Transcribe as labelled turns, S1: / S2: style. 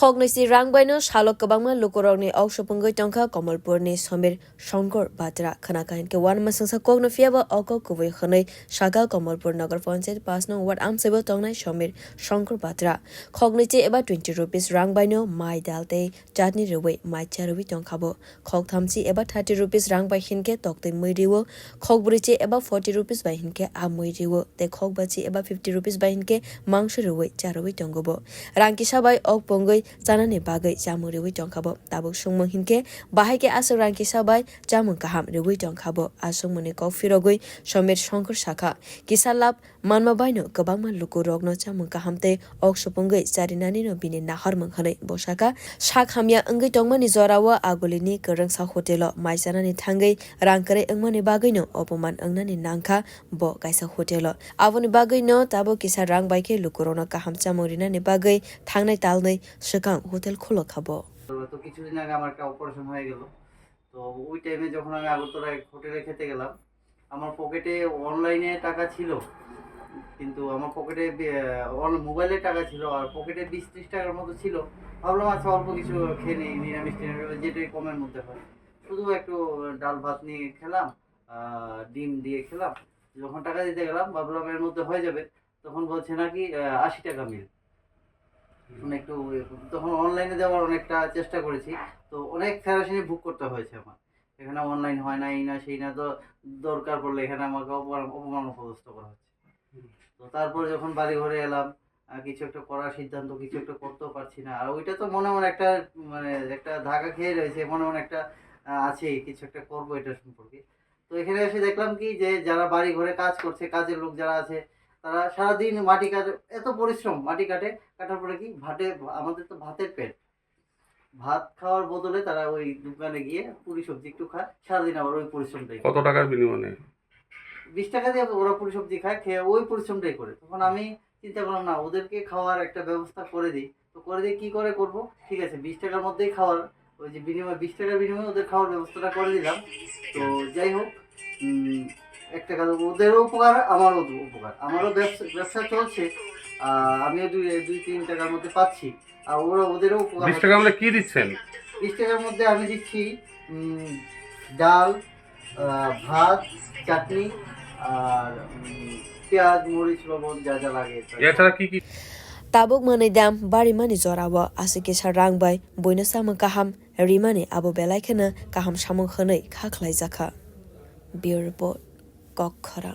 S1: Khognosi rangbaino shalok kabangma lukorogni aushopungoi tongkha Kamalpurni Somir Shankar Batra Khanakain ke wan masangsa kogno fiaba oko kuboi khanai Shagal Kamalpur Nagar Panchayat pasno wat amsebo tongnai Somir Shankar Batra Khogniche eba 20 rupees rangbaino mai dalte chutney rewe mai charubi tongkhabo khog thamchi eba 30 rupees rangbai hinke tokte muiriwo khogbriche eba 40 rupees bai hinke a muiriwo te khogbachi eba 50 rupees bai hinke mangsho rewe charubi tonggobo rangkisa bai ok pongoi Janani bagai jamu rewi tongkabo tabuk sungmung hinke bahai ke asuk rangki sabai jamu kaham rewi tongkabo asung muni kok firogoi Somir Shankar Shakha kisalap manma baino kabangma luku rogno jamu kahamte ok supungoi jarinani no bini nahar manghanai bosaka shakhamya angai tongmani zorawa agolini kerangsa hotelo maijanani thangai rangkare angmani bagai no opoman angnani nangkha bo kaisa hotelo aboni bagai no tabo kisa rang baike luku rogno kaham jamu rinani bagai thangnai talnai সেখান hotel খোলা খাবো
S2: তো কিছুদিন আগে আমার একটা operation হয়ে গেল তো ওই টাইমে যখন আমি আগরতলায় হোটেলে খেতে গেলাম আমার পকেটে অনলাইনে টাকা ছিল কিন্তু আমার পকেটে মোবাইলে টাকা ছিল আর পকেটে 20-30 টাকার মতো ছিল ভাবলাম আচ্ছা অল্প কিছু খেয়ে নিই নিরামিষ যেটাই কমের মধ্যে হয় শুধু একটু ডাল ভাত নিয়ে খেলাম ডিম দিয়ে খেলাম যখন টাকা দিতে গেলাম ভাবলাম এর মধ্যে হয়ে যাবে তখন বলছে নাকি 80 টাকা মিল একটু তখন অনলাইনে দেওয়ার অনেকটা চেষ্টা করেছি তো অনেক ফেরাসিনি বুক করতে হয়েছে আমার এখানে অনলাইন হয় না এই না সেই না তো দরকার পড়লে এখানে আমাকে অপমান অপদস্থ করা হচ্ছে তো তারপর যখন বাড়ি ঘরে এলাম কিছু একটা করার সিদ্ধান্ত কিছু একটা করতেও পারছি না আর ওইটা তো মনে মনে একটা মানে একটা ধাক্কা খেয়ে রয়েছে মনে মনে একটা আছে কিছু একটা করবো এটা সম্পর্কে তো এখানে এসে দেখলাম কি যে যারা বাড়ি ঘরে কাজ করছে কাজের লোক যারা আছে তারা সারাদিন মাটি কাটে এত পরিশ্রম মাটি কাটার পরে কি আমাদের তো ভাতের পেট ভাত খাওয়ার বদলে তারা ওই দোকানে গিয়ে পুরি সবজি একটু খায় সারাদিন আবার ওই পরিশ্রমটাই
S3: কত টাকার বিনিময়ে
S2: 20 টাকা দিয়ে ওরা পুরি সবজি খায় খেয়ে ওই পরিশ্রমটাই করে তখন আমি চিন্তা করলাম না ওদেরকে খাওয়ার একটা ব্যবস্থা করে দিই তো করে দিয়ে কী করে করব ঠিক আছে 20 টাকার মধ্যেই খাওয়ার ওই যে বিনিময় 20 টাকার বিনিময়ে ওদের খাওয়ার ব্যবস্থাটা করে দিলাম তো যাই হোক একটা কাজ ওদেরও উপকার আমারও উপকার আমারও ব্যবসা চলছে আমিও 2-3 টাকার মধ্যে পাচ্ছি আর ওদেরও উপকার
S3: 20 টাকা আমরা কি দিচ্ছেন
S2: 20 টাকার মধ্যে আমি দিচ্ছি ডাল ভাত চাটনি আর পেঁয়াজ মরিচ লবণ যা যা লাগে
S3: এছাড়া কি কি
S1: tabuk mani dam bari mani zorawa asike sa rangbai boina samang kaham rimani abo belai khana kaham samang khanai khaklai jakha bureau report kok khara